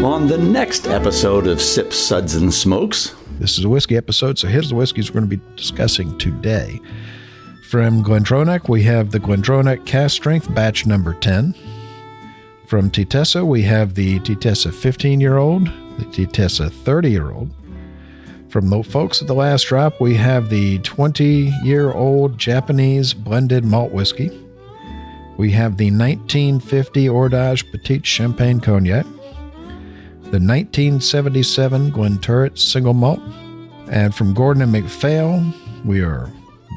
on the next episode of Sips, Suds, and Smokes. This is a whiskey episode, so here's the whiskeys we're going to be discussing today. From Glendronach, we have the Glendronach Cask Strength Batch Number 10. From Teitessa, we have the Teitessa 15-year-old, the Teitessa 30-year-old. From the folks at the Last Drop, we have the 20-year-old Japanese blended malt whiskey. We have the 1950 Ordage Petite Champagne Cognac, the 1977 Glenturret Single Malt, and from Gordon and MacPhail, we are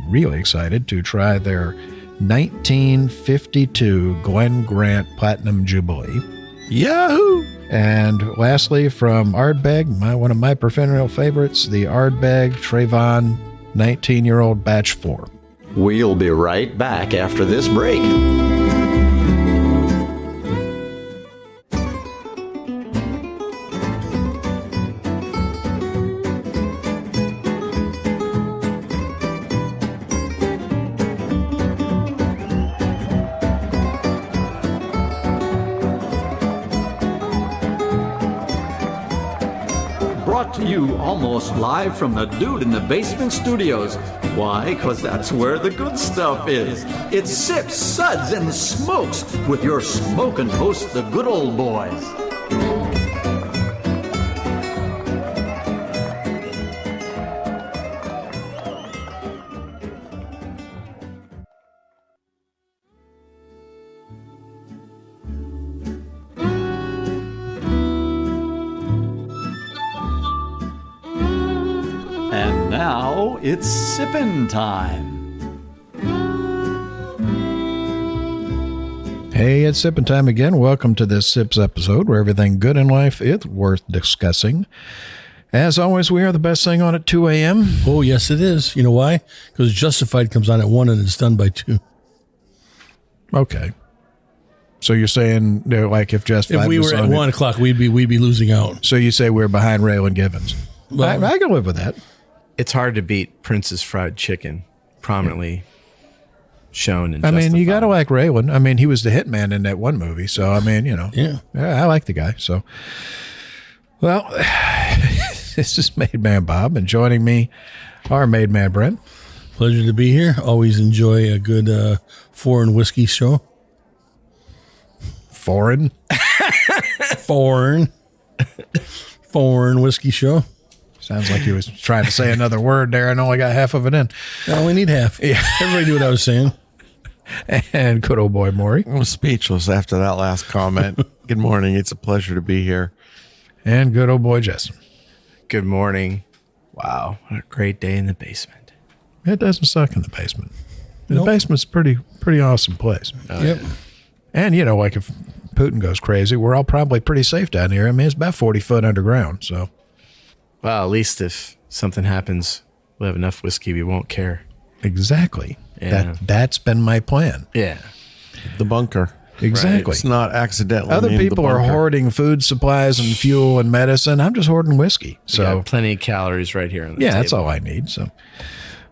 really excited to try their 1952 Glen Grant Platinum Jubilee. Yahoo! And lastly, from Ardbeg, one of my perennial favorites, the Ardbeg Trayvon 19-year-old Batch 4. We'll be right back after this break. Brought to you almost live from the Dude in the Basement Studios. Why? Because that's where the good stuff is. It's Sips, Suds, and Smokes with your smoking host, the good old boys. And now it's sippin' time. Hey, it's sipping time again. Welcome to this Sips episode where everything good in life is worth discussing. As always, we are the best thing on at 2 a.m. Oh, yes, it is. You know why? Because Justified comes on at 1 and it's done by 2. Okay. So you're saying, like, if Justified If we was were at on 1 o'clock, we'd be losing out. So you say we're behind Raylan Givens. Well, I can live with that. It's hard to beat Prince's Fried Chicken, prominently shown in I mean, you Justified. got to like Raylan. I mean, he was the hitman in that one movie. So, I mean, Yeah. I like the guy. So, well, this is Made Man Bob, and joining me, our Made Man Brent. Pleasure to be here. Always enjoy a good foreign whiskey show. Foreign whiskey show. Sounds like he was trying to say another word there and only got half of it in. I only need half. Yeah. Everybody knew what I was saying. And good old boy Maury. I'm speechless after that last comment. Good morning. It's a pleasure to be here. And good old boy Justin. Good morning. Wow, what a great day in the basement. It doesn't suck in the basement. The Nope. basement's a pretty awesome place. Yep. And, like if Putin goes crazy, we're all probably pretty safe down here. I mean, it's about 40 foot underground, so. Well, at least if something happens, we'll have enough whiskey, we won't care. Exactly. Yeah. That's been my plan. Yeah. The bunker. Exactly. It's not accidentally Other named the people are bunker. hoarding food supplies and fuel and medicine. I'm just hoarding whiskey. So So, plenty of calories right here on the yeah, table. that's all I need. So,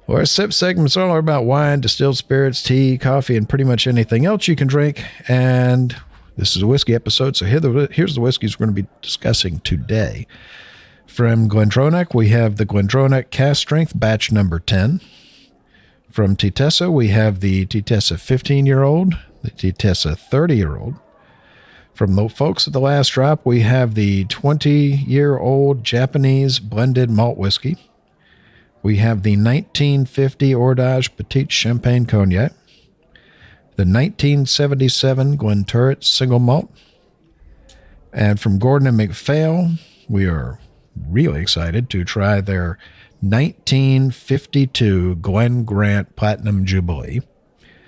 well, our sip segment's all about wine, distilled spirits, tea, coffee, and pretty much anything else you can drink. And this is a whiskey episode. So here's the whiskeys we're going to be discussing today. From Glendronach, we have the Glendronach Cask Strength Batch Number 10. From Teitessa, we have the Teitessa 15-year-old, the Teitessa 30-year-old. From the folks at the Last Drop, we have the 20-year-old Japanese blended malt whiskey. We have the 1950 Ordage Petite Champagne Cognac, the 1977 Glenturret Single Malt, and from Gordon and MacPhail, we are really excited to try their 1952 Glen Grant Platinum Jubilee.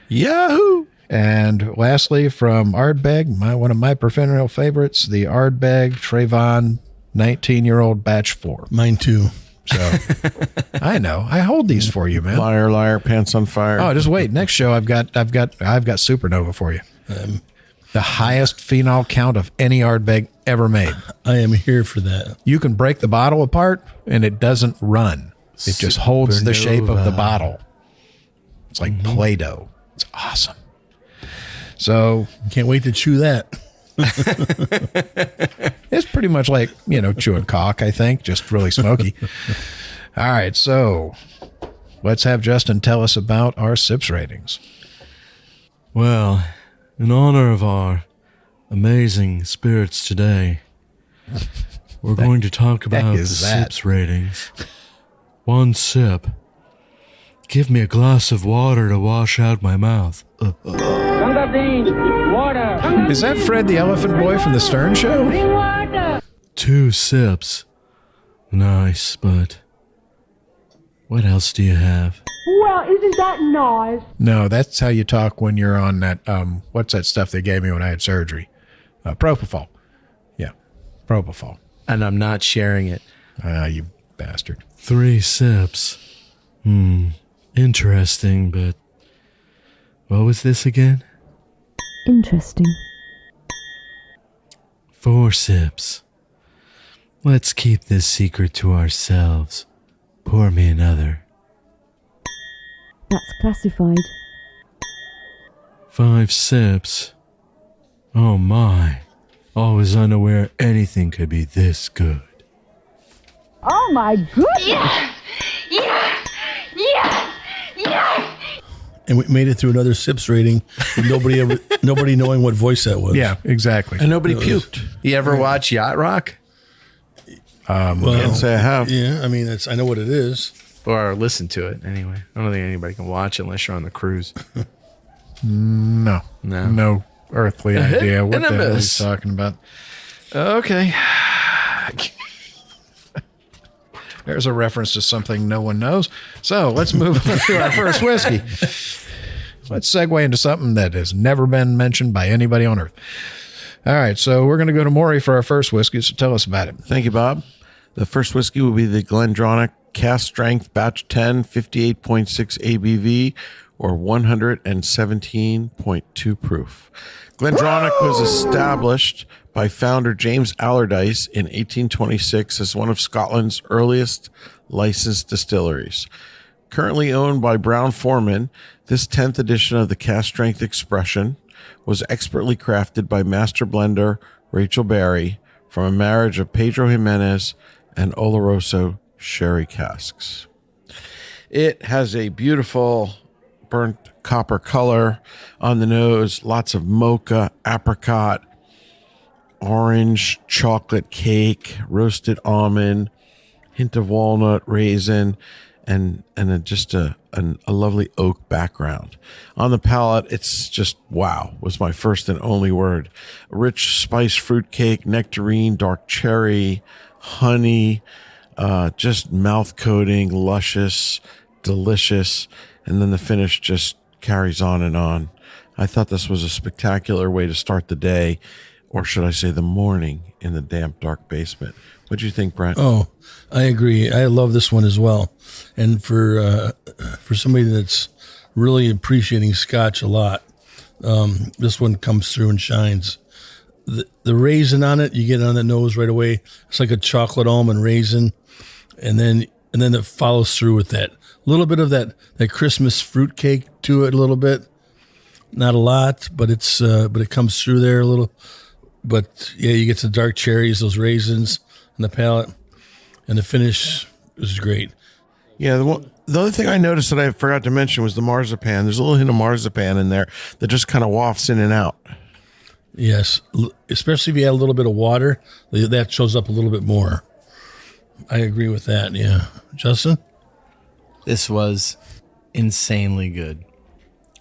Yahoo! And lastly, from Ardbeg, one of my perennial favorites, the Ardbeg Trayvon 19-year-old Batch 4. Mine too. So I know. I hold these for you, man. Liar, liar, pants on fire. Oh, just wait. Next show I've got Supernova for you. The highest phenol count of any Ardbeg ever made. I am here for that. You can break the bottle apart and it doesn't run. It just holds the shape of the bottle. It's like Play-Doh. It's awesome. So Can't wait to chew that. It's pretty much like, chewing cock, I think, just really smoky. All right, so let's have Justin tell us about our SIPS ratings. Well, in honor of our amazing spirits today, we're going to talk about the SIPS ratings. 1 sip. Give me a glass of water to wash out my mouth. Is that Fred the Elephant Boy from the Stern Show? 2 sips. Nice, but what else do you have? Well, isn't that nice? No, that's how you talk when you're on that, what's that stuff they gave me when I had surgery? Propofol. Yeah, propofol. And I'm not sharing it. You bastard. 3 sips. Interesting, but what was this again? Interesting. 4 sips. Let's keep this secret to ourselves. Pour me another. That's classified. 5 sips. Oh my. Always unaware anything could be this good. Oh my goodness! Yes! Yes! Yes! Yes! And we made it through another SIPS rating with nobody knowing what voice that was. Yeah, exactly. And nobody puked. You ever watch Yacht Rock? Can't say I have. Yeah, I mean, I know what it is. Or listen to it, anyway. I don't think anybody can watch it unless you're on the cruise. No earthly idea what the hell he's talking about. Okay. There's a reference to something no one knows. So let's move on to our first whiskey. Let's segue into something that has never been mentioned by anybody on earth. All right, so we're going to go to Maury for our first whiskey, so tell us about it. Thank you, Bob. The first whiskey will be the Glendronach Cask Strength Batch 10, 58.6 ABV, or 117.2 proof. Glendronach was established by founder James Allardyce in 1826 as one of Scotland's earliest licensed distilleries. Currently owned by Brown-Forman, this 10th edition of the Cask Strength expression was expertly crafted by master blender Rachel Berry from a marriage of Pedro Jimenez and Oloroso sherry casks. It has a beautiful burnt copper color on the nose, lots of mocha, apricot, orange, chocolate cake, roasted almond, hint of walnut, raisin, and just a lovely oak background. On the palate, it's just wow, was my first and only word. A rich spice fruit cake, nectarine, dark cherry, honey, just mouth coating, luscious, delicious, and then the finish just carries on and on. I thought this was a spectacular way to start the day, or should I say the morning, in the damp, dark basement. What do you think, Brent? Oh, I agree. I love this one as well. And for somebody that's really appreciating Scotch a lot, this one comes through and shines. The raisin on it, you get it on the nose right away. It's like a chocolate almond raisin, and then it follows through with that little bit of that Christmas fruit cake to it a little bit. Not a lot, but it comes through there a little. But yeah, you get the dark cherries, those raisins on the palate, and the finish is great. Yeah, the other thing I noticed that I forgot to mention was the marzipan. There's a little hint of marzipan in there that just kind of wafts in and out. Yes, especially if you add a little bit of water, that shows up a little bit more. I agree with that, yeah. Justin? This was insanely good.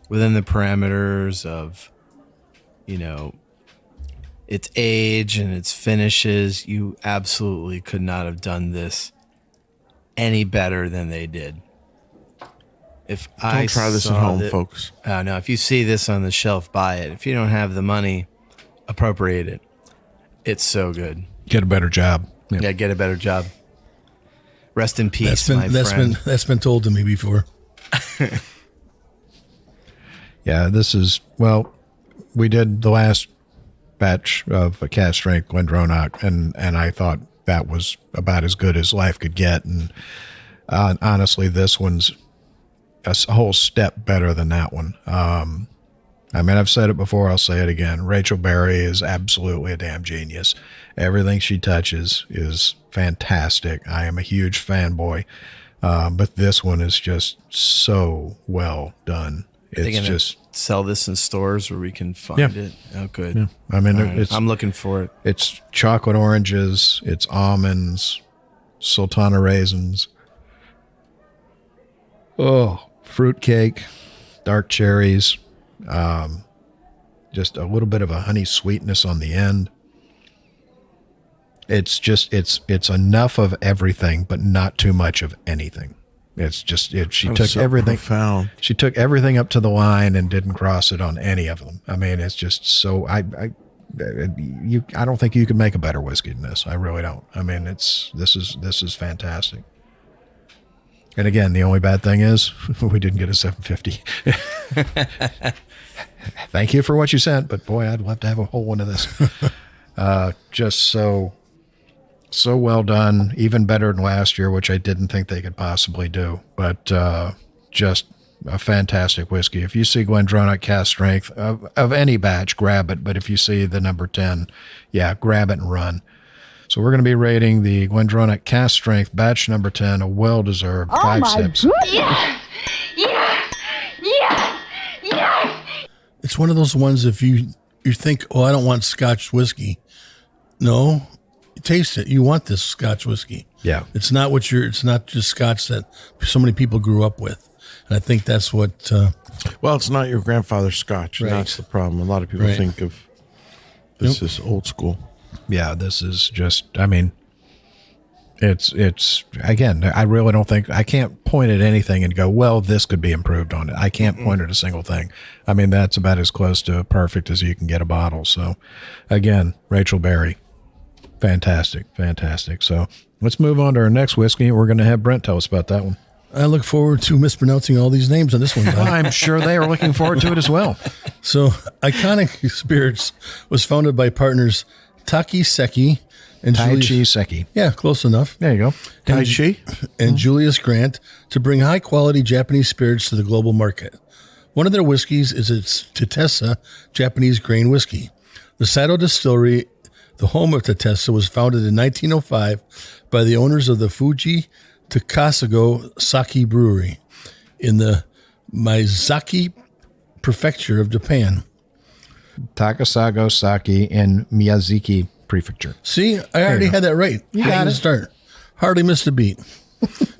Within the parameters of, its age and its finishes, you absolutely could not have done this any better than they did. Don't try this at home, folks. No, if you see this on the shelf, buy it. If you don't have the money, appropriate it. It's so good. Get a better job. Yeah, get a better job. Rest in peace, my friend. That's been told to me before. Yeah, this is, we did the last batch of a Cask Strength Glendronach, and I thought that was about as good as life could get. And honestly, this one's a whole step better than that one. I mean, I've said it before. I'll say it again. Rachel Berry is absolutely a damn genius. Everything she touches is fantastic. I am a huge fanboy. But this one is just so well done. It's just sell this in stores where we can find it. Oh, good. Yeah. I mean, Right. I'm looking for it. It's chocolate oranges, it's almonds, sultana raisins. Oh, fruit cake, dark cherries, just a little bit of a honey sweetness on the end. It's just it's enough of everything, but not too much of anything. It's just she took everything. Profound. She took everything up to the line and didn't cross it on any of them. I mean, it's just so I don't think you could make a better whiskey than this. I really don't. I mean, this is fantastic. And again, the only bad thing is we didn't get a 750. Thank you for what you sent, but boy, I'd love to have a whole one of this. Just so well done, even better than last year, which I didn't think they could possibly do. But just a fantastic whiskey. If you see Glendronach Cask Strength of any batch, grab it. But if you see the number 10, yeah, grab it and run. So we're going to be rating the Glendronach Cask Strength batch number 10, a well-deserved 5 sips. Yes! Yes! Yes! Yes! It's one of those ones, if you think, oh, I don't want Scotch whiskey. No, you taste it. You want this Scotch whiskey. Yeah. It's not just Scotch that so many people grew up with. And I think that's what, Well, it's not your grandfather's Scotch. Right. That's the problem. A lot of people Right. think of this is old school. Yeah, this is just, I mean, it's again, I really don't think, I can't point at anything and go, well, this could be improved on it. I can't point at a single thing. I mean, that's about as close to perfect as you can get a bottle. So again, Rachel Berry, fantastic. So let's move on to our next whiskey. We're going to have Brent tell us about that one. I look forward to mispronouncing all these names on this one. Well, I'm sure they are looking forward to it as well. So, Iconic Spirits was founded by partners Taki Seki and Taichi Seki. Yeah, close enough. There you go. Taichi? And Julius Grant to bring high quality Japanese spirits to the global market. One of their whiskeys is its Teitessa Japanese grain whiskey. The Sato Distillery, the home of Teitessa, was founded in 1905 by the owners of the Fuji Takasago Sake Brewery in the Miyazaki Prefecture of Japan. Takasago Sake in Miyazaki Prefecture. See, I already had that right. You got to start. Hardly missed a beat.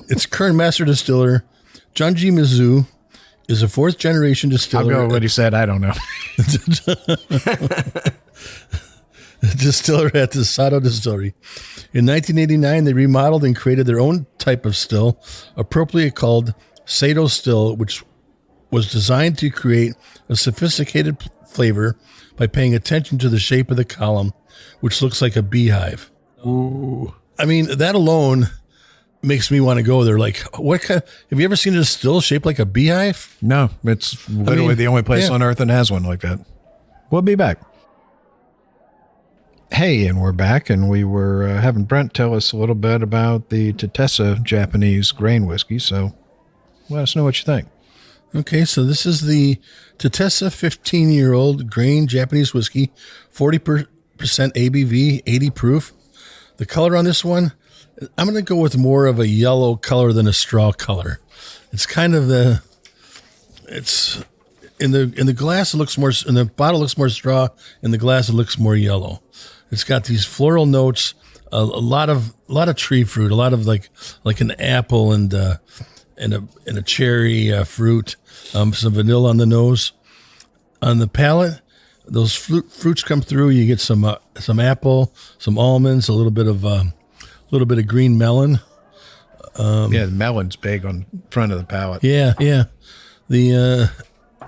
Its current master distiller, Junji Mizu, is a fourth generation distiller. I'll go what he said. I don't know. Distiller at the Sato Distillery. In 1989, they remodeled and created their own type of still, appropriately called Sato Still, which was designed to create a sophisticated flavor by paying attention to the shape of the column, which looks like a beehive. Ooh. I mean, that alone makes me want to go there. Like, what kind? Have you ever seen a still shaped like a beehive? No, it's literally the only place on earth that has one like that. We'll be back. Hey, and we're back, and we were having Brent tell us a little bit about the Teitessa Japanese grain whiskey, so let us know what you think. Okay, so this is the Teitessa 15-year-old grain Japanese whiskey, 40% ABV, 80 proof. The color on this one, I'm going to go with more of a yellow color than a straw color. It's kind of it's in the glass it looks more, in the bottle it looks more straw, in the glass it looks more yellow. It's got these floral notes, a lot of tree fruit, a lot of like an apple and a cherry fruit, some vanilla on the nose. On the palate, those fruits come through. You get some apple, some almonds, a little bit of green melon. Yeah, the melon's big on front of the palate. Yeah.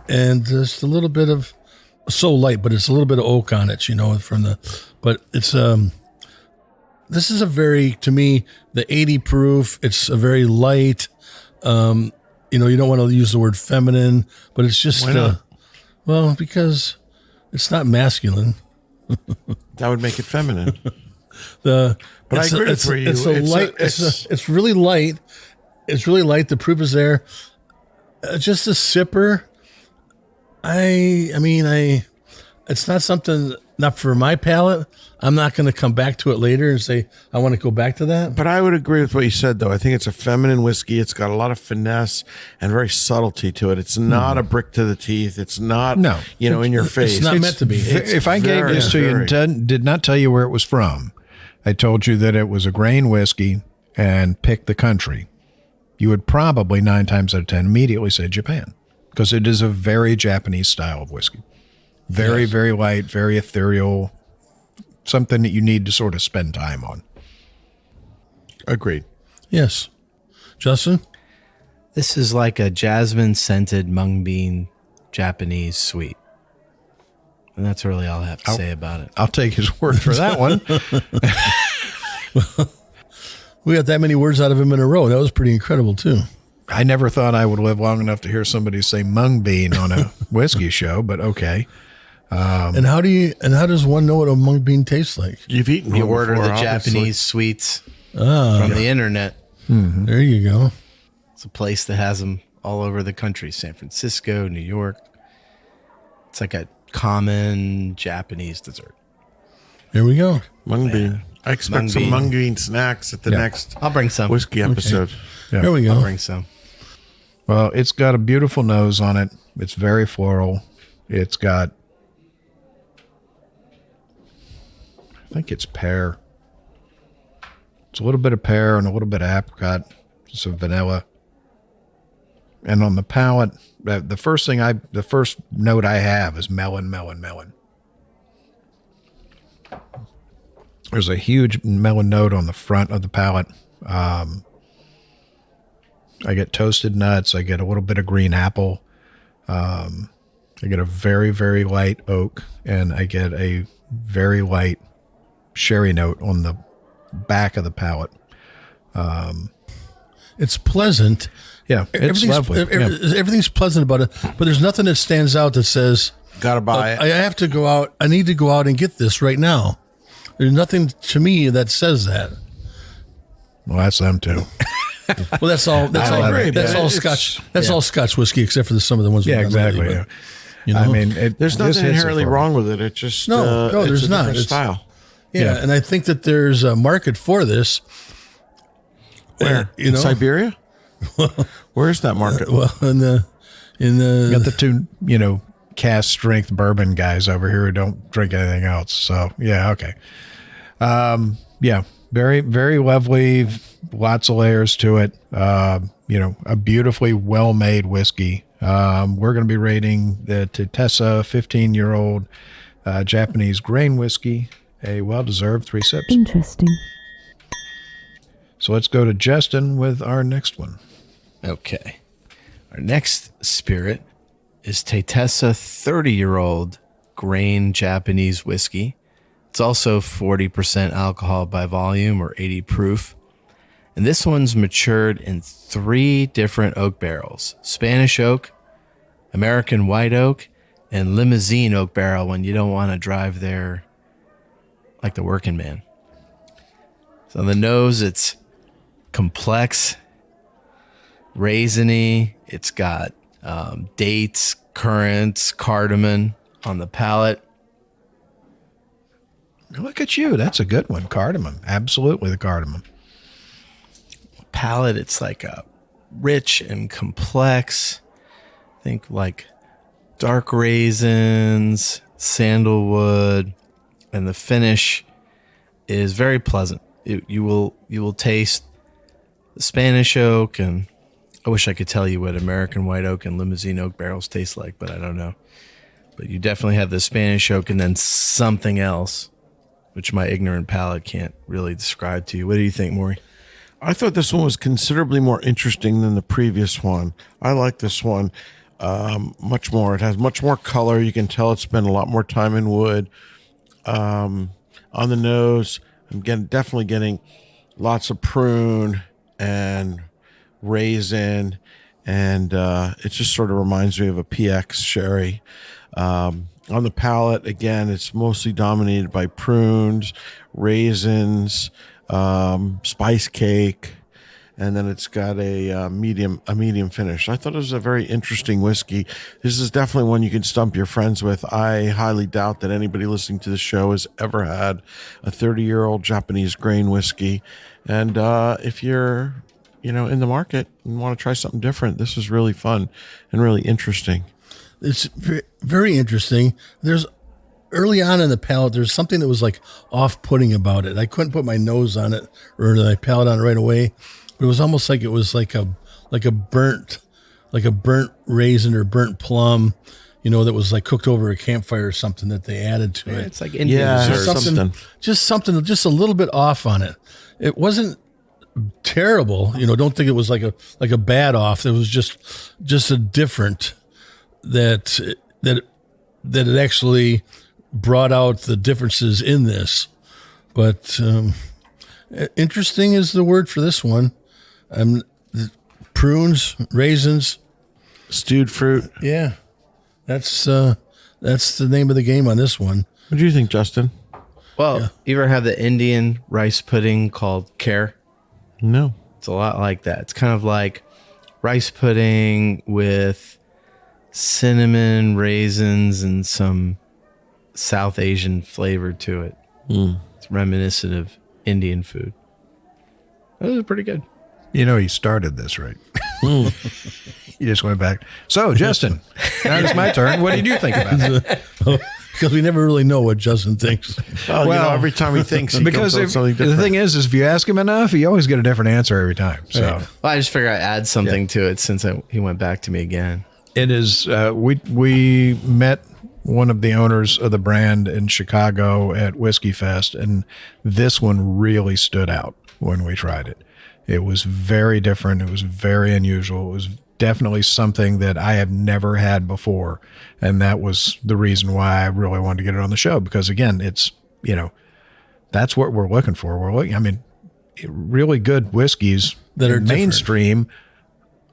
And just a little bit of, so light, but it's a little bit of oak on it, but it's, this is a very, to me, the 80 proof, it's a very light, you don't want to use the word feminine, but it's just, Why not? Well, because it's not masculine. That would make it feminine. But I agree with you. It's really light. It's really light. The proof is there. Just a sipper. It's not something, not for my palate. I'm not going to come back to it later and say, I want to go back to that. But I would agree with what you said, though. I think it's a feminine whiskey. It's got a lot of finesse and very subtlety to it. It's not a brick to the teeth. It's not, in your face. It's not meant to be. If I gave this to you and did not tell you where it was from, I told you that it was a grain whiskey and picked the country, you would probably 9 times out of 10 immediately say Japan, because it is a very Japanese style of whiskey. Very, very light, very ethereal, something that you need to sort of spend time on. Agreed. Yes. Justin? This is like a jasmine-scented mung bean Japanese sweet. And that's really all I have to say about it. I'll take his word for that one. We got that many words out of him in a row. That was pretty incredible, too. I never thought I would live long enough to hear somebody say mung bean on a whiskey show, but okay. And how does one know what a mung bean tastes like? You've eaten You one order before, the obviously. Japanese sweets from the internet. Mm-hmm. There you go. It's a place that has them all over the country. San Francisco, New York. It's like a common Japanese dessert. Here we go. Mung bean. I expect some mung bean snacks at the next I'll bring some. whiskey episode. Yeah. Here we I'll go. bring some. Well, it's got a beautiful nose on it. It's very floral. It's got, I think it's pear. It's a little bit of pear and a little bit of apricot, some vanilla. And on the palate, the first note I have is melon, melon, melon. There's a huge melon note on the front of the palate. I get toasted nuts. I get a little bit of green apple. I get a very, very light oak, and I get a very light sherry note on the back of the palate. It's pleasant. Yeah, it's lovely. Everything's pleasant about it, but there's nothing that stands out that says, Gotta buy it. I have to go out. I need to go out and get this right now. There's nothing to me that says that. Well, that's them too. Well, that's all. That's I all. agree, That's but all it's- Scotch. That's all Scotch whiskey, except for some of the ones. Yeah, we've done lately, exactly. but, Yeah. you know? I mean, There's this nothing hits it inherently for me. wrong with it. It's just No, it's there's a not. different It's- style. yeah, and I think that there's a market for this. Where? In Siberia? Where's that market? Well, in the You got the two, cast strength bourbon guys over here who don't drink anything else. So yeah, okay. Yeah, very, very lovely. Lots of layers to it. A beautifully well-made whiskey. We're going to be rating the Teitessa 15-year-old Japanese grain whiskey, a well-deserved 3 sips. Interesting. So let's go to Justin with our next one. Okay. Our next spirit is Teitessa 30-year-old grain Japanese whiskey. It's also 40% alcohol by volume or 80 proof. And this one's matured in 3 different oak barrels: Spanish oak, American white oak, and limousine oak barrel when you don't want to drive there like the working man. So on the nose, it's complex, raisiny. It's got dates, currants, cardamom on the palate. Look at you. That's a good one. Cardamom. Absolutely the cardamom. Palate, it's like a rich and complex. Think like dark raisins, sandalwood, and the finish is very pleasant. You will taste the Spanish oak, and I wish I could tell you what American white oak and limousine oak barrels taste like, but I don't know. But you definitely have the Spanish oak and then something else, which my ignorant palate can't really describe to you. What do you think, Maury? I thought this one was considerably more interesting than the previous one. I like this one much more. It has much more color. You can tell it's spent a lot more time in wood. On the nose, I'm definitely getting lots of prune and raisin, and it just sort of reminds me of a PX sherry. On the palate, again, it's mostly dominated by prunes, raisins, spice cake, and then it's got a medium finish. I thought it was a very interesting whiskey. This is definitely one you can stump your friends with. I highly doubt that anybody listening to the show has ever had a 30-year-old Japanese grain whiskey. And if you're, in the market and want to try something different, this is really fun and really interesting. It's very interesting. There's early on in the palate, there's something that was like off-putting about it. I couldn't put my nose on it or my palate on it right away. But it was almost like it was like a burnt raisin or burnt plum, that was like cooked over a campfire or something that they added to it. It's like Indian dessert. something just a little bit off on it. It wasn't terrible, don't think it was like a bad off. It was just a different that it actually brought out the differences in this. But interesting is the word for this one. Prunes, raisins, stewed fruit. Yeah, that's the name of the game on this one. What do you think, Justin? Well, you ever have the Indian rice pudding called kher? No. It's a lot like that. It's kind of like rice pudding with cinnamon, raisins, and some South Asian flavor to it. It's reminiscent of Indian food. Those are pretty good. You started this, right? You just went back. So, Justin, now it's my turn. What did you think about it? Because we never really know what Justin thinks. Well, every time he thinks, he comes up with something different. The thing is if you ask him enough, you always get a different answer every time. So, well, I just figured I'd add something to it since he went back to me again. It is. We met one of the owners of the brand in Chicago at Whiskey Fest, and this one really stood out when we tried it. It was very different. It was very unusual. It was definitely something that I have never had before, and that was the reason why I really wanted to get it on the show. Because again, it's that's what we're looking for. Really good whiskeys that are mainstream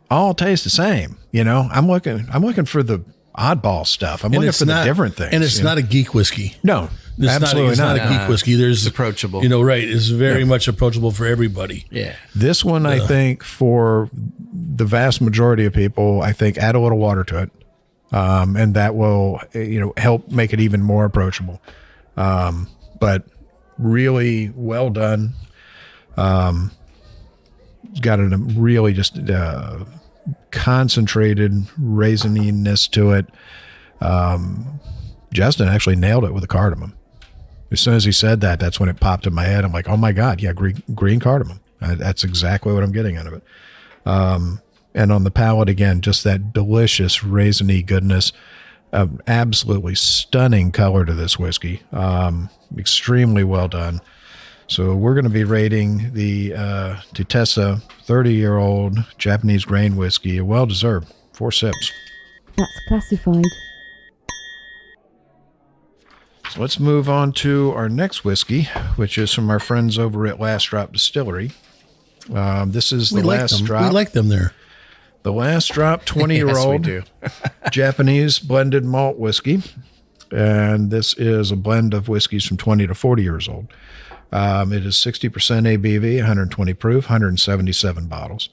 all taste the same. I'm looking for the oddball stuff. I'm looking for the different things. And it's not a geek whiskey. No, absolutely it's not a geek whiskey. It's approachable. Right. It's very much approachable for everybody. Yeah. This one, I think, for the vast majority of people, I think add a little water to it, and that will help make it even more approachable. But really well done. Got a really just concentrated raisininess to it. Justin actually nailed it with the cardamom. As soon as he said that, that's when it popped in my head. I'm like, oh my God, yeah, green cardamom. That's exactly what I'm getting out of it. And on the palate, again, just that delicious raisiny goodness. Absolutely stunning color to this whiskey. Extremely well done. So we're going to be rating the Teitessa 30-year-old Japanese grain whiskey, a well-deserved 4 sips. That's classified. So let's move on to our next whiskey, which is from our friends over at Last Drop Distillery. This is the Last Drop. We like them there. The Last Drop 20-year-old Japanese blended malt whiskey. And this is a blend of whiskeys from 20 to 40 years old. It is 60% ABV, 120 proof, 177 bottles.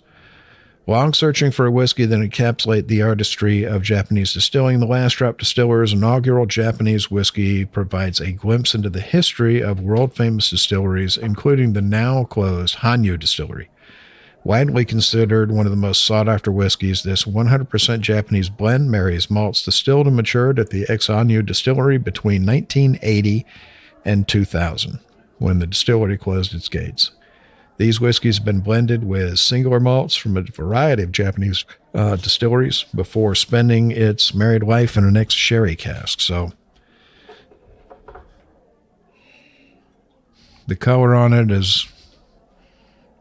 Long searching for a whiskey that encapsulates the artistry of Japanese distilling, the Last Drop Distillers' inaugural Japanese whiskey provides a glimpse into the history of world-famous distilleries, including the now-closed Hanyu Distillery. Widely considered one of the most sought-after whiskeys, this 100% Japanese blend marries malts distilled and matured at the ex-Hanyu Distillery between 1980 and 2000, when the distillery closed its gates. These whiskeys have been blended with singular malts from a variety of Japanese distilleries before spending its married life in an ex-sherry cask. So the color on it is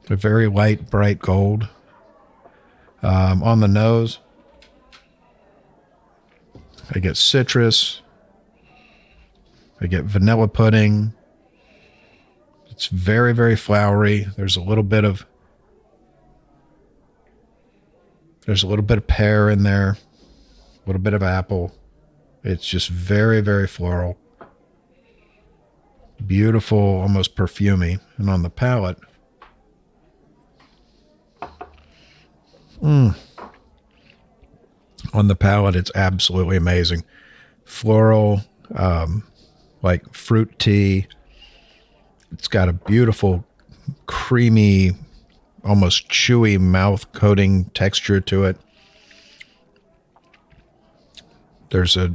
a very light, bright gold. On the nose, I get citrus. I get vanilla pudding. It's very, very flowery. There's a little bit of pear in there, a little bit of apple. It's just very, very floral. Beautiful, almost perfumey. And on the palate, On the palate, it's absolutely amazing. Floral, like fruit tea. It's got a beautiful, creamy, almost chewy mouth coating texture to it. There's a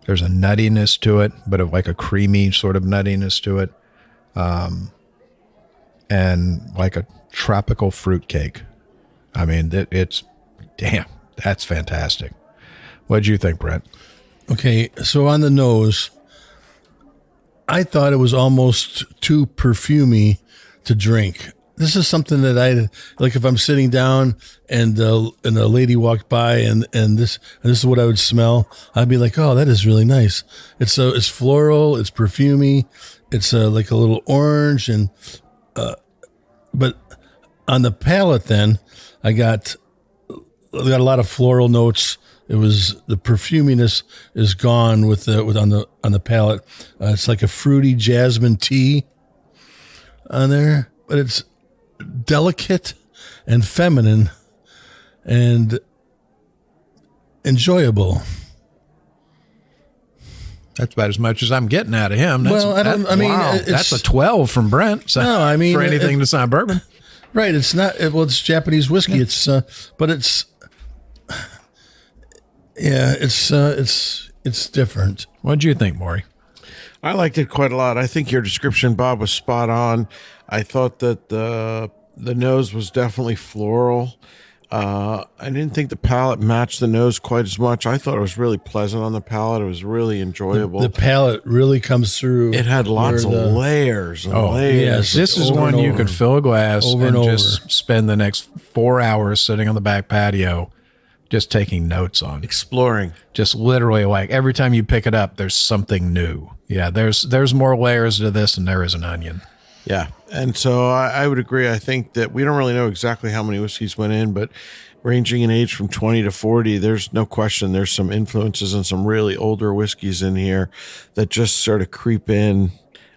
nuttiness to it, but of like a creamy sort of nuttiness to it, and like a tropical fruit cake. I mean, damn, that's fantastic. What do you think, Brent? Okay, so on the nose, I thought it was almost too perfumey to drink. This is something that I like if I'm sitting down and a lady walked by and this is what I would smell. I'd be like, oh, that is really nice. It's floral, it's perfumey, it's like a little orange and but on the palate then I got a lot of floral notes. It was the perfuminess is gone on the palate. It's like a fruity jasmine tea on there, but it's delicate and feminine and enjoyable. That's about as much as I'm getting out of him. That's, Well, that's a 12 from Brent. So No, I mean, for anything that's not bourbon. Right. It's not, it's Japanese whiskey. Yeah. It's different. What do you think, Maury? I liked it quite a lot. I think your description, Bob, was spot on. I thought that the nose was definitely floral. I didn't think the palate matched the nose quite as much. I thought it was really pleasant on the palate. It was really enjoyable. The palate really comes through. It had lots of layers and layers. Yes, This is over one and you over. could fill a glass Over and and just spend the next 4 hours sitting on the back patio just taking notes on. Exploring. Just literally like every time you pick it up, there's something new. Yeah, there's more layers to this than there is an onion. Yeah. And so I would agree. I think that we don't really know exactly how many whiskeys went in, but ranging in age from 20 to 40, there's no question there's some influences and some really older whiskeys in here that just sort of creep in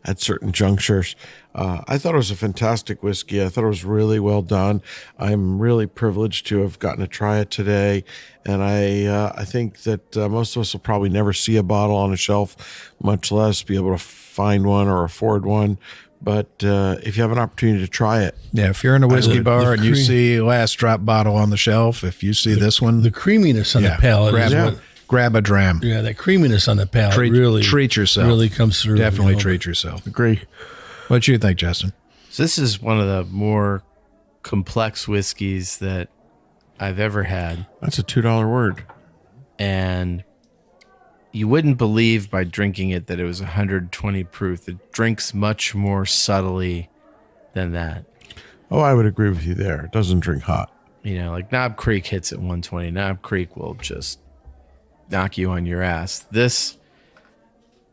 at certain junctures. I thought it was a fantastic whiskey. I thought it was really well done. I'm really privileged to have gotten to try it today. And I think that most of us will probably never see a bottle on a shelf, much less be able to find one or afford one. But if you have an opportunity to try it. Yeah, if you're in a whiskey bar and you cream- see Last Drop bottle on the shelf, if you see this one, The creaminess on the palate. grab a dram. Yeah, that creaminess on the palate Treat yourself. really comes through. Definitely you know. treat yourself. Agree. What do you think, Justin? So this is one of the more complex whiskeys that I've ever had. That's a $2 word. And you wouldn't believe by drinking it that it was 120 proof. It drinks much more subtly than that. Oh, I would agree with you there. It doesn't drink hot. You know, like Knob Creek hits at 120. Knob Creek will just knock you on your ass. This,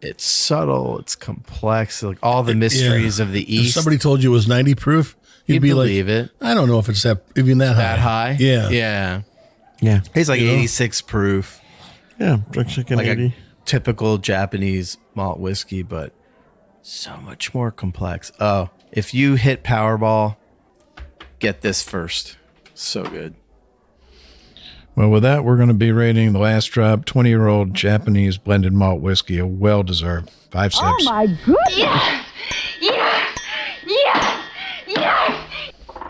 it's subtle, it's complex, like all the mysteries of the If East. somebody told you it was 90 proof, you'd be like, believe it. I don't know if it's even that high. That high? Yeah. Yeah. Yeah. It's like 86 proof. Yeah. Drinks like an Like 80. a typical Japanese malt whiskey, but so much more complex. Oh, if you hit Powerball, get this first. So good. Well, with that, we're going to be rating the Last Drop 20-year-old Japanese blended malt whiskey, a well-deserved 5 sips. Oh my goodness! Yes! Yes! Yes! Yes!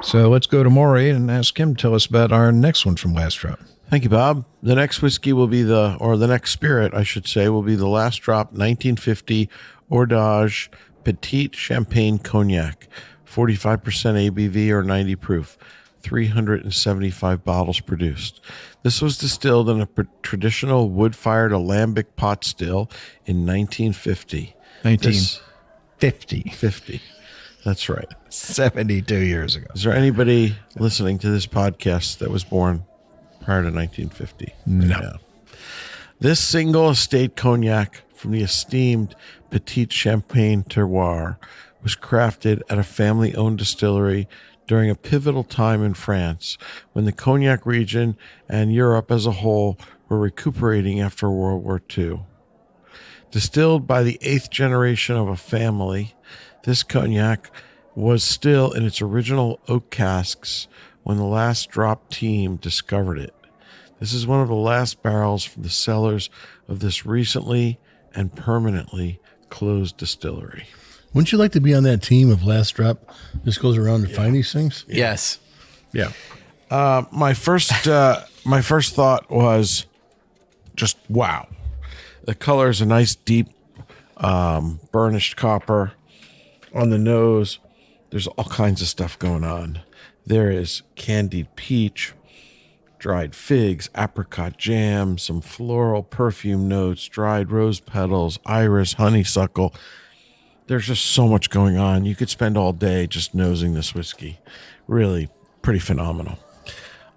So let's go to Maury and ask him to tell us about our next one from Last Drop. Thank you, Bob. The next whiskey will be the next spirit, I should say, will be the Last Drop 1950 Ordage Petite Champagne Cognac, 45% ABV or 90 proof, 375 bottles produced. This was distilled in a traditional wood-fired alembic pot still in 1950. 1950. 50. That's right. 72 years ago. Is there anybody listening to this podcast that was born prior to 1950? No. Yeah. This single estate cognac from the esteemed Petite Champagne terroir was crafted at a family-owned distillery during a pivotal time in France when the cognac region and Europe as a whole were recuperating after World War II. Distilled by the 8th generation of a family, this cognac was still in its original oak casks when the Last Drop team discovered it. This is one of the last barrels from the cellars of this recently and permanently closed distillery. Wouldn't you like to be on that team of Last Drop? Just goes around and find these things. Yes. Yeah. My first thought was just wow. The color is a nice deep burnished copper. On the nose, there's all kinds of stuff going on. There is candied peach, dried figs, apricot jam, some floral perfume notes, dried rose petals, iris, honeysuckle. There's just so much going on. You could spend all day just nosing this whiskey. Really pretty phenomenal.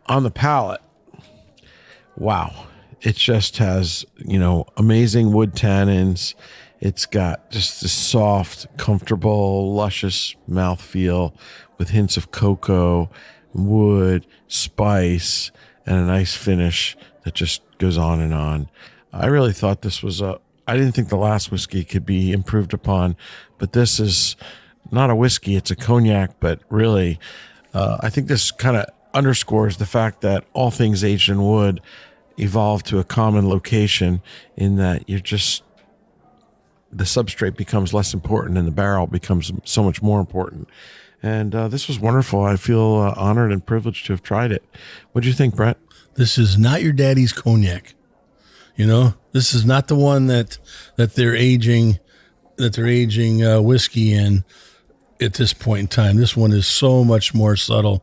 On the palate, wow. It just has, amazing wood tannins. It's got just this soft, comfortable, luscious mouthfeel with hints of cocoa, wood, spice, and a nice finish that just goes on and on. I really thought this was I didn't think the last whiskey could be improved upon, but this is not a whiskey, it's a cognac, but really, I think this kind of underscores the fact that all things aged in wood evolve to a common location in that the substrate becomes less important and the barrel becomes so much more important. And this was wonderful. I feel honored and privileged to have tried it. What do you think, Brent? This is not your daddy's cognac. This is not the one that they're aging whiskey in at this point in time. This one is so much more subtle,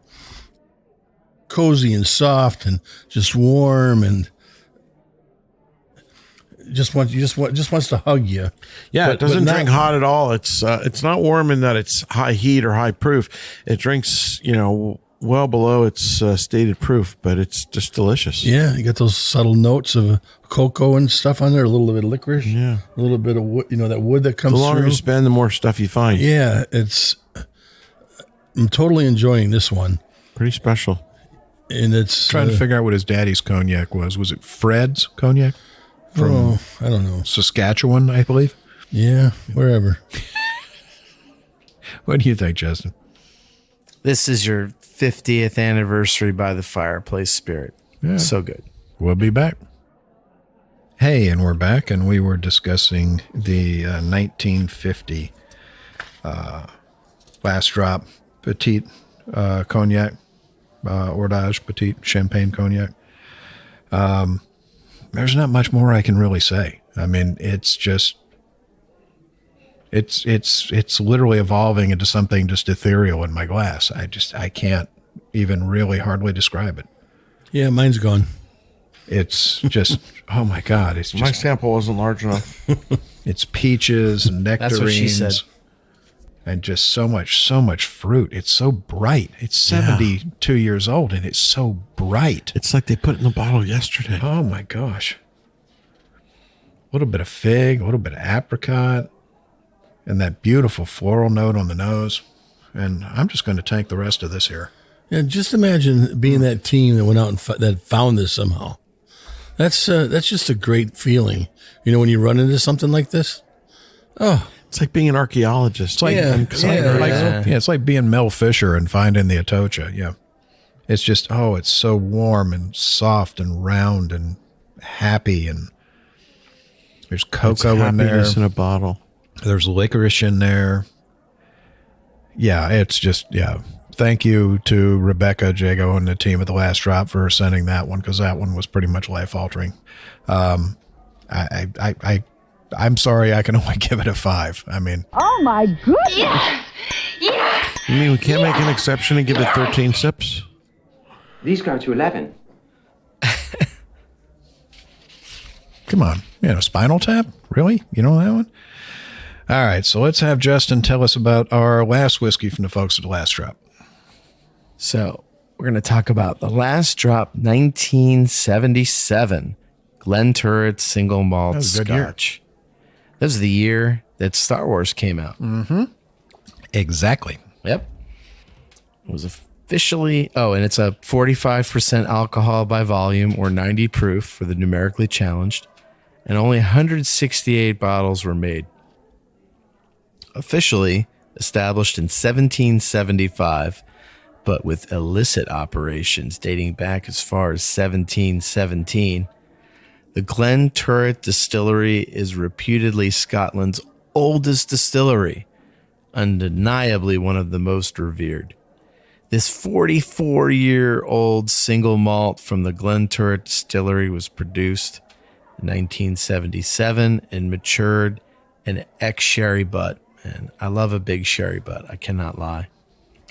cozy and soft, and just warm, and just wants to hug you. Yeah, it doesn't drink hot at all. It's not warm in that it's high heat or high proof. It drinks, well below its stated proof, but it's just delicious. Yeah, you got those subtle notes of cocoa and stuff on there, a little bit of licorice, a little bit of wood, that wood that comes through. The longer you spend, the more stuff you find. Yeah, I'm totally enjoying this one. Pretty special. And it's Trying to figure out what his daddy's cognac was. Was it Fred's cognac? From I don't know. Saskatchewan, I believe. Yeah, wherever. What do you think, Justin? This is your 50th anniversary by the fireplace spirit. Yeah. So good. We'll be back. Hey, and we're back, and we were discussing the 1950 Last Drop Petite Cognac, Ordage Petite Champagne Cognac. There's not much more I can really say. I mean, it's literally evolving into something just ethereal in my glass. I can't even really hardly describe it. Yeah, mine's gone. It's just, oh my God. It's just, my sample wasn't large enough. It's peaches and nectarines. That's what she said. And just so much fruit. It's so bright. It's 72 years old and it's so bright. It's like they put it in the bottle yesterday. Oh my gosh. A little bit of fig, a little bit of apricot, and that beautiful floral note on the nose. And I'm just going to tank the rest of this here. Yeah, just imagine being that team that went out and that found this somehow. That's just a great feeling. When you run into something like this. Oh, it's like being an archaeologist. It's like, it's like being Mel Fisher and finding the Atocha. Yeah. It's just, it's so warm and soft and round and happy. And there's cocoa in there. Happiness in a bottle. There's licorice in there. Yeah, it's just, Thank you to Rebecca, Jago, and the team at the Last Drop for sending that one, because that one was pretty much life-altering. I'm sorry, I can only give it a 5. I mean... Oh, my goodness! Yeah! Yeah! You mean we can't make an exception and give it 13 sips? These go to 11. Come on. Spinal Tap? Really? You know that one? All right, so let's have Justin tell us about our last whiskey from the folks at the Last Drop. So we're going to talk about the Last Drop 1977 Glenturret Single Malt Scotch. That was the year that Star Wars came out. Mm-hmm. Exactly. Yep. It was officially, and it's a 45% alcohol by volume or 90 proof for the numerically challenged, and only 168 bottles were made. Officially established in 1775 but with illicit operations dating back as far as 1717. The Glendronach Distillery is reputedly Scotland's oldest distillery, undeniably one of the most revered. This 44-year-old single malt from the Glendronach Distillery was produced in 1977 and matured in ex-sherry butt. And I love a big sherry butt. I cannot lie.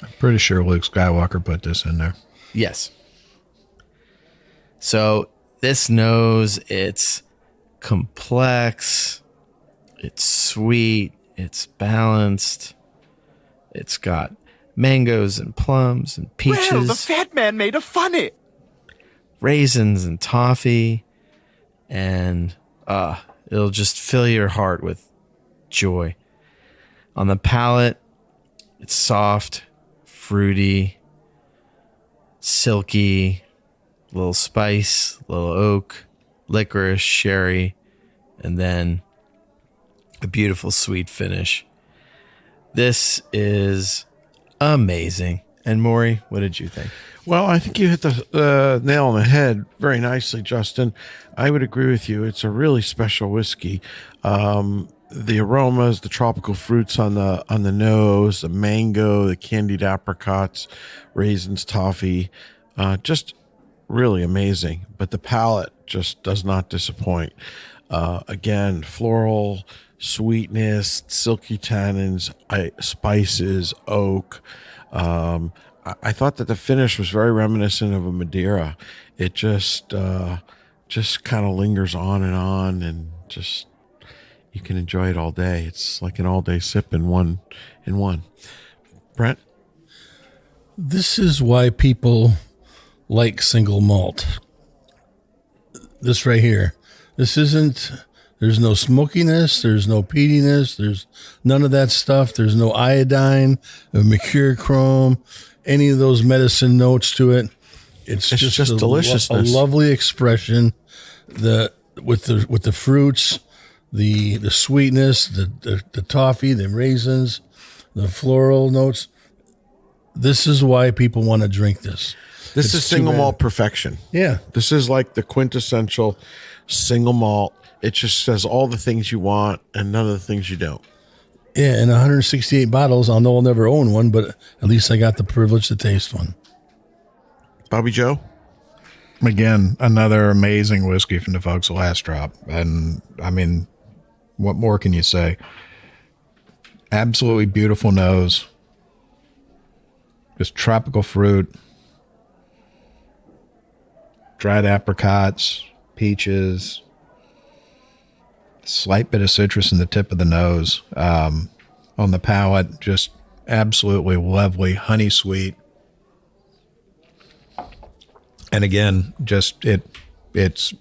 I'm pretty sure Luke Skywalker put this in there. Yes. So this nose, it's complex, it's sweet, it's balanced, it's got mangoes and plums and peaches. Well, the fat man made a funny. Raisins and toffee, and it'll just fill your heart with joy. On the palate, it's soft, fruity, silky, a little spice, a little oak, licorice, sherry, and then a beautiful sweet finish. This is amazing. And Maury, what did you think? Well, I think you hit the nail on the head very nicely, Justin. I would agree with you. It's a really special whiskey. The aromas, the tropical fruits on the nose, the mango, the candied apricots, raisins, toffee, just really amazing. But the palate just does not disappoint. Again, floral, sweetness, silky tannins, spices, oak. I thought that the finish was very reminiscent of a Madeira. It just kind of lingers on, and just you can enjoy it all day. It's like an all-day sip in one. Brent? This is why people like single malt. This right here. There's no smokiness, there's no peatiness, there's none of that stuff. There's no iodine, mercurochrome, any of those medicine notes to it. It's just deliciousness. A lovely expression. With the fruits, the sweetness, the toffee, the raisins, the floral notes. This is why people want to drink this. This is single malt perfection. Yeah. This is like the quintessential single malt. It just says all the things you want and none of the things you don't. Yeah, and 168 bottles. I'll know I'll never own one, but at least I got the privilege to taste one. Bobby Joe? Again, another amazing whiskey from the folks at Last Drop. And, I mean, what more can you say? Absolutely beautiful nose. Just tropical fruit. Dried apricots, peaches. Slight bit of citrus in the tip of the nose. On the palate, just absolutely lovely, honey sweet. And again, just it's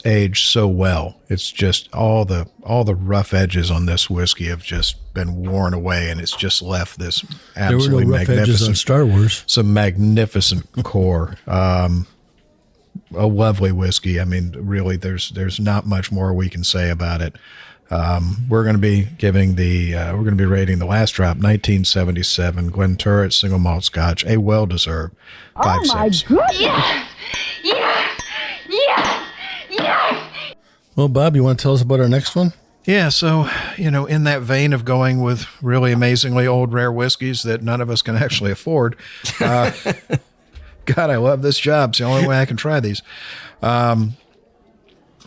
aged so well. It's just all the rough edges on this whiskey have just been worn away, and it's just left this absolutely there were no rough magnificent edges on Star Wars. Some magnificent core. A lovely whiskey. I mean, really, there's not much more we can say about it. We're going to be rating the Last Drop 1977 Glendronach single malt Scotch, a well-deserved 5 sips. Yes! Yes! Yes! Yes! Well, Bob, you want to tell us about our next one? Yeah, so, in that vein of going with really amazingly old, rare whiskeys that none of us can actually afford, God, I love this job. It's the only way I can try these.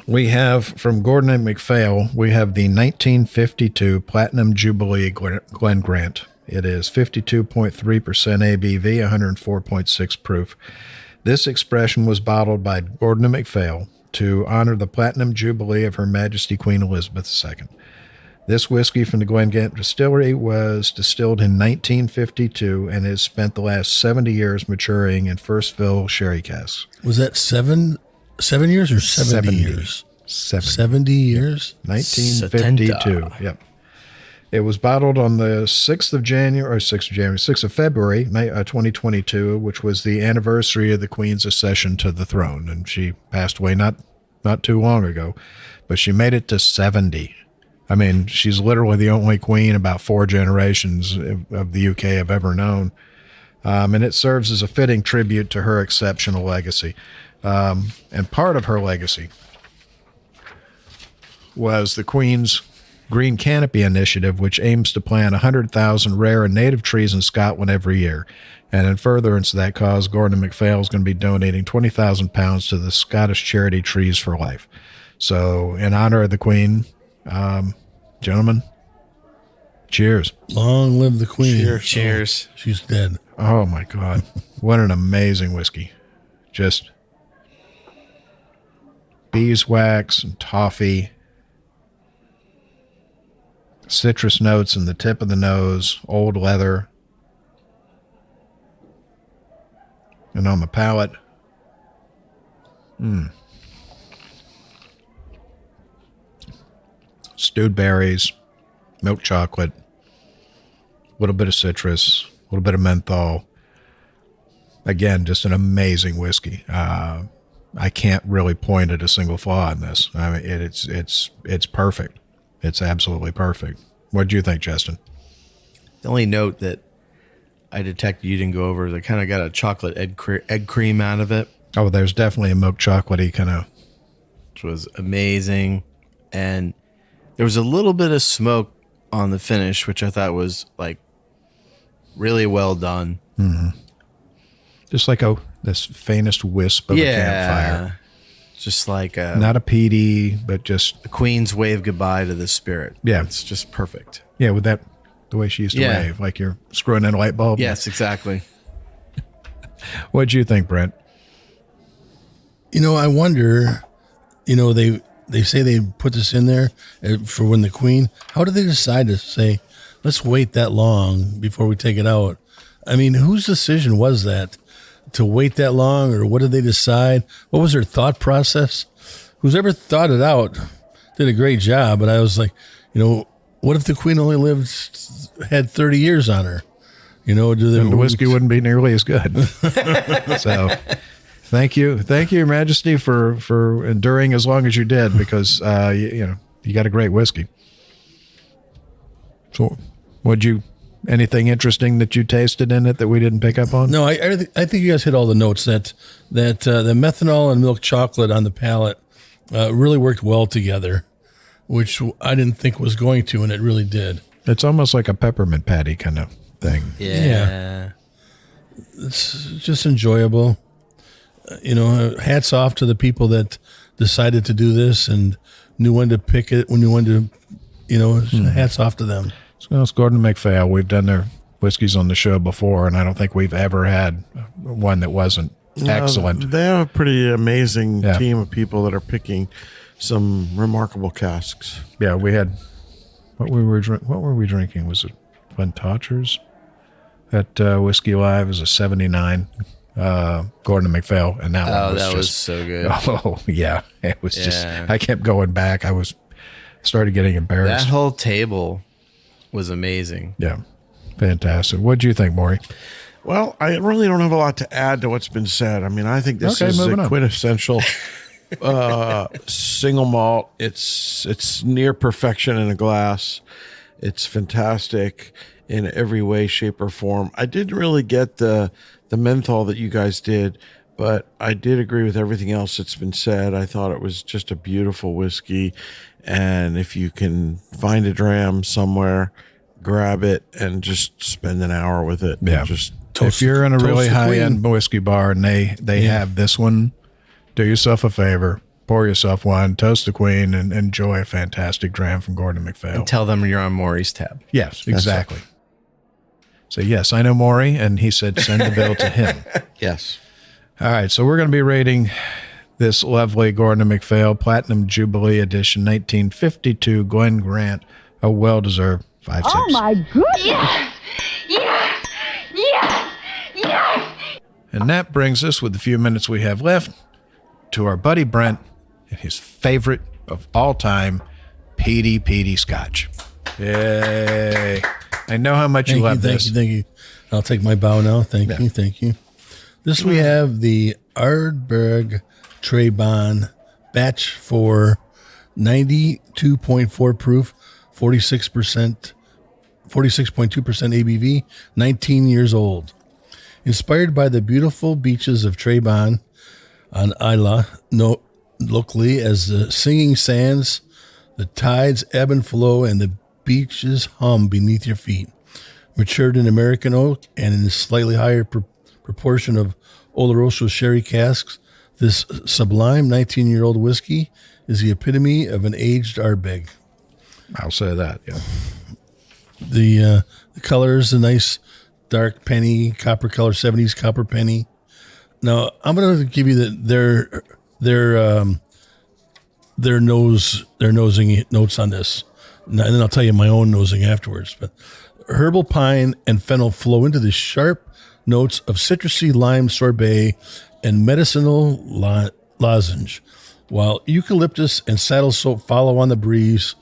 We have from Gordon and MacPhail, we have the 1952 Platinum Jubilee Glendronach. It is 52.3% ABV, 104.6 proof. This expression was bottled by Gordon and MacPhail to honor the Platinum Jubilee of Her Majesty Queen Elizabeth II. This whiskey from the Glendronach Distillery was distilled in 1952 and has spent the last 70 years maturing in first fill sherry casks. Was that 7 years or 70 years? 70 years? 1952. Yep. It was bottled on the 6th of February, 2022, which was the anniversary of the Queen's accession to the throne. And she passed away not too long ago, but she made it to 70. I mean, she's literally the only queen about 4 generations of the UK have ever known. And it serves as a fitting tribute to her exceptional legacy. And part of her legacy was the Queen's Green Canopy Initiative, which aims to plant 100,000 rare and native trees in Scotland every year. And in furtherance of that cause, Gordon and MacPhail is going to be donating 20,000 pounds to the Scottish charity Trees for Life. So in honor of the Queen, gentlemen, cheers. Long live the Queen. Cheers. Cheers. She's dead. Oh, my God. What an amazing whiskey. Just beeswax and toffee, citrus notes in the tip of the nose, old leather, and on the palate, stewed berries, milk chocolate, a little bit of citrus, a little bit of menthol. Again, just an amazing whiskey. I can't really point at a single flaw in this. I mean, it's perfect. It's absolutely perfect. What do you think, Justin? The only note that I detected you didn't go over is I kind of got a chocolate egg cream out of it. Oh, there's definitely a milk chocolatey kind of. Which was amazing. And there was a little bit of smoke on the finish, which I thought was like really well done. Mm-hmm. Just like this faintest wisp of a campfire. Just like not a peaty, but just the Queen's wave goodbye to the spirit. Yeah. It's just perfect. Yeah, with that, the way she used to wave, like you're screwing in a light bulb. Yes, exactly. What'd you think, Brent? I wonder, they say they put this in there for when the Queen, how did they decide to say, let's wait that long before we take it out? I mean, whose decision was that to wait that long, or what did they decide? What was their thought process? Whoever thought it out did a great job. But I was like, what if the Queen only had 30 years on her? The whiskey wouldn't be nearly as good. So thank you, Your Majesty, for enduring as long as you did, because you got a great whiskey. So anything interesting that you tasted in it that we didn't pick up on? No, I think you guys hit all the notes. That the methanol and milk chocolate on the palate really worked well together, which I didn't think was going to, and it really did. It's almost like a peppermint patty kind of thing. Yeah. It's just enjoyable. Hats off to the people that decided to do this and knew when to pick it, when knew when to, hats off to them. So it's Gordon MacPhail. We've done their whiskeys on the show before, and I don't think we've ever had one that wasn't excellent. They have a pretty amazing team of people that are picking some remarkable casks. Yeah, we had what were we drinking? Was it Glentochers? That Whiskey Live is a 79. Gordon MacPhail, and that was so good. Oh yeah, it was just. I kept going back. Started getting embarrassed. That whole table was amazing. Yeah, fantastic. What do you think, Maury? Well, I really don't have a lot to add to what's been said. I mean, I think this is a quintessential single malt. It's near perfection in a glass. It's fantastic in every way, shape, or form. I didn't really get the menthol that you guys did, but I did agree with everything else that's been said. I thought it was just a beautiful whiskey, and if you can find a dram somewhere, grab it and just spend an hour with it. Yeah. Just if you're in a really high-end whiskey bar and they have this one, do yourself a favor, pour yourself one, toast the Queen, and enjoy a fantastic dram from Gordon MacPhail. And tell them you're on Maury's tab. Yes, exactly. So, yes, I know Maury, and he said send the bill to him. Yes. All right, so we're going to be rating this lovely Gordon MacPhail Platinum Jubilee Edition 1952 Glen Grant, a well-deserved 5-6. Oh, my goodness. Yes! Yes! Yes! Yes! And that brings us, with the few minutes we have left, to our buddy Brent and his favorite of all time, Peaty Scotch. Yay. I know how much you love this. Thank you. I'll take my bow now. Thank you. This we have the Ardbeg Trebon Batch 4, 92.4 proof, 46.2% ABV, 19 years old. Inspired by the beautiful beaches of Trebon on Isla, locally as the singing sands, the tides ebb and flow, and the beaches hum beneath your feet. Matured in American oak and in a slightly higher proportion of Oloroso sherry casks, this sublime 19-year-old whiskey is the epitome of an aged Ardbeg. I'll say that, yeah. The color is a nice dark penny, copper color, 70s copper penny. Now, I'm going to give you their nosing notes on this, and then I'll tell you my own nosing afterwards. But herbal pine and fennel flow into the sharp notes of citrusy lime sorbet and medicinal lozenge, while eucalyptus and saddle soap follow on the breeze.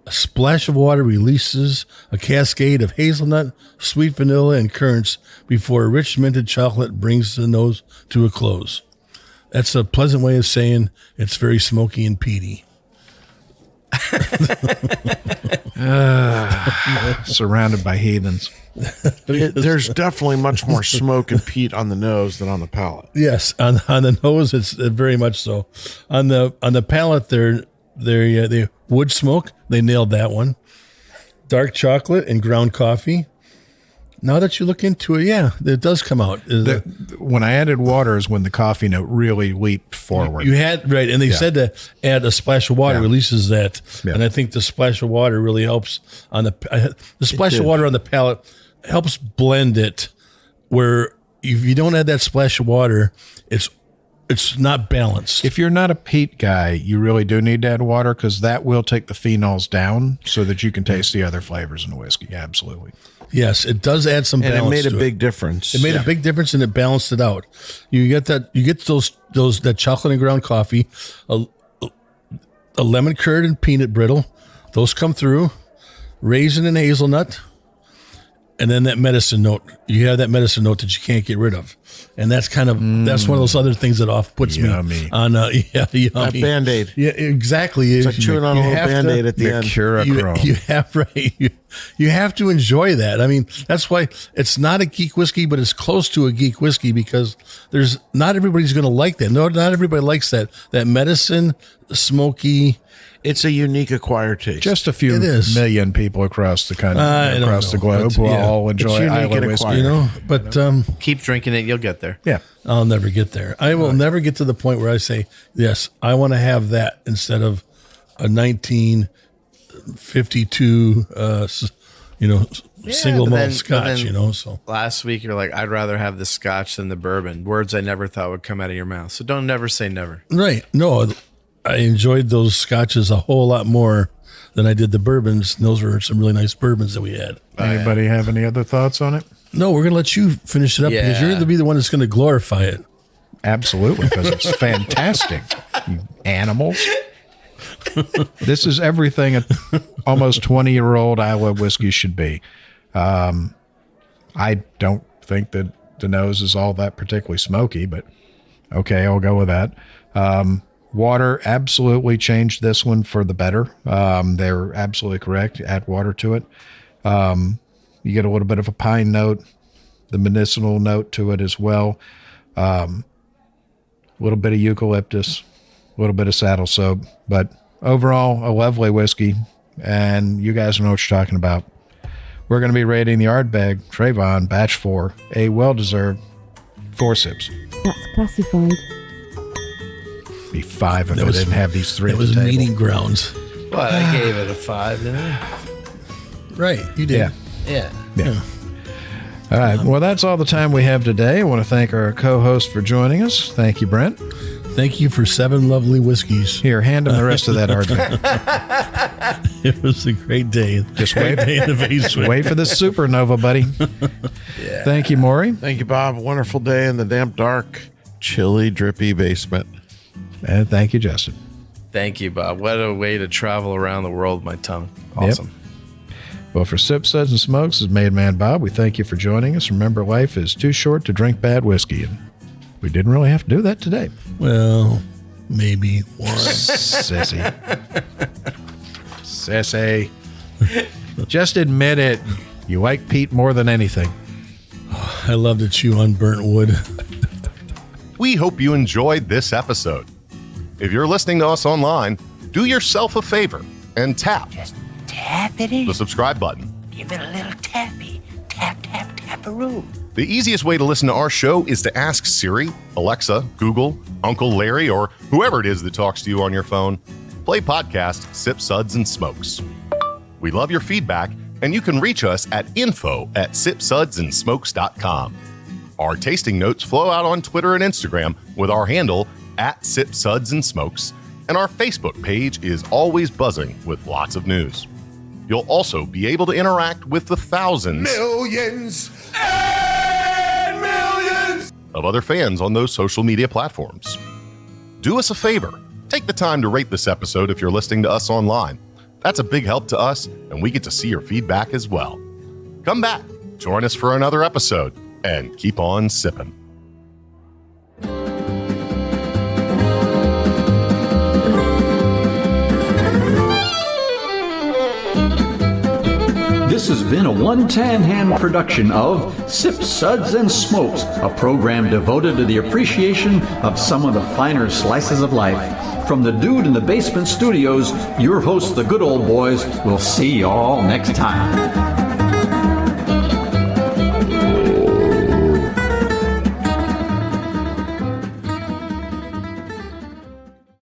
A splash of water releases a cascade of hazelnut, sweet vanilla, and currants before a rich minted chocolate brings the nose to a close. That's a pleasant way of saying it's very smoky and peaty. Surrounded by heathens. There's definitely much more smoke and peat on the nose than on the palate. Yes, on the nose, it's very much so. On the palate, they wood smoke. They nailed that one. Dark chocolate and ground coffee. Now that you look into it, yeah, it does come out. When I added water is when the coffee note really leaped forward. You had, right, and they said to add a splash of water releases that, and I think the splash of water really helps on the splash of water on the palate helps blend it. Where if you don't add that splash of water, it's not balanced. If you're not a peat guy, you really do need to add water because that will take the phenols down so that you can taste the other flavors in the whiskey. Absolutely. Yes, it does add some balance. And it made a to big difference. It made a big difference, and it balanced it out. You get that chocolate and ground coffee, a lemon curd and peanut brittle. Those come through. Raisin and hazelnut. And then that medicine note, you have that medicine note that you can't get rid of. And that's kind of, that's one of those other things that puts me on, yummy. That Band-Aid. Yeah, exactly. It's like chewing on a little Band-Aid at the end. You have to enjoy that. I mean, that's why it's not a geek whiskey, but it's close to a geek whiskey because not everybody's going to like that. No, not everybody likes that medicine, smoky. It's a unique acquired taste. Just a few million people across the country, across the globe, will all enjoy Isla whiskey. But keep drinking it, you'll get there. Yeah, I'll never get there. I will never get to the point where I say, yes, I want to have that instead of a 1952, single malt scotch. So last week you're like, I'd rather have the scotch than the bourbon. Words I never thought would come out of your mouth. So don't never say never. Right? No. I enjoyed those scotches a whole lot more than I did the bourbons. And those were some really nice bourbons that we had. Anybody have any other thoughts on it? No, we're going to let you finish it up because you're going to be the one that's going to glorify it. Absolutely, because it's fantastic. You animals. This is everything an almost 20-year-old Isla whiskey should be. I don't think that the nose is all that particularly smoky, but okay, I'll go with that. Water absolutely changed this one for the better. They're absolutely correct. Add water to it. You get a little bit of a pine note, the medicinal note to it as well. A little bit of eucalyptus, a little bit of saddle soap, but overall a lovely whiskey. And you guys know what you're talking about. We're going to be rating the Ardbeg Trayvon Batch 4, a well-deserved 4 sips. That's classified. Be 5 if I didn't have these 3 It was meeting grounds. What? I gave it a 5, didn't I? Right, you did. Yeah. All right. Well, that's all the time we have today. I want to thank our co-host for joining us. Thank you, Brent. Thank you for 7 lovely whiskeys. Here, hand him the rest of that Ardbeg. It was a great day. Just wait. Wait Wait for the supernova, buddy. Thank you, Maury. Thank you, Bob. Wonderful day in the damp, dark, chilly, drippy basement. And thank you, Justin. Thank you, Bob. What a way to travel around the world with my tongue. Awesome. Yep. Well, for Sip, Suds, and Smokes, is Made Man Bob. We thank you for joining us. Remember, life is too short to drink bad whiskey, and we didn't really have to do that today. Well, maybe one. Sissy. Just admit it. You like Pete more than anything. I love to chew on burnt wood. We hope you enjoyed this episode. If you're listening to us online, do yourself a favor and tap Tappity. the subscribe button. Give it a little tappy. Tap, tap, taparoo. The easiest way to listen to our show is to ask Siri, Alexa, Google, Uncle Larry, or whoever it is that talks to you on your phone. Play podcast Sip Suds and Smokes. We love your feedback, and you can reach us at info@sipsudsandsmokes.com. Our tasting notes flow out on Twitter and Instagram with our handle @SipSudsAndSmokes, and our Facebook page is always buzzing with lots of news. You'll also be able to interact with the thousands and millions of other fans on those social media platforms. Do us a favor. Take the time to rate this episode if you're listening to us online. That's a big help to us, and we get to see your feedback as well. Come back, join us for another episode, and keep on sipping. This has been a One Tan Hand production of Sip Suds and Smokes, a program devoted to the appreciation of some of the finer slices of life. From the Dude in the Basement Studios, your hosts, the Good Old Boys, will see y'all next time.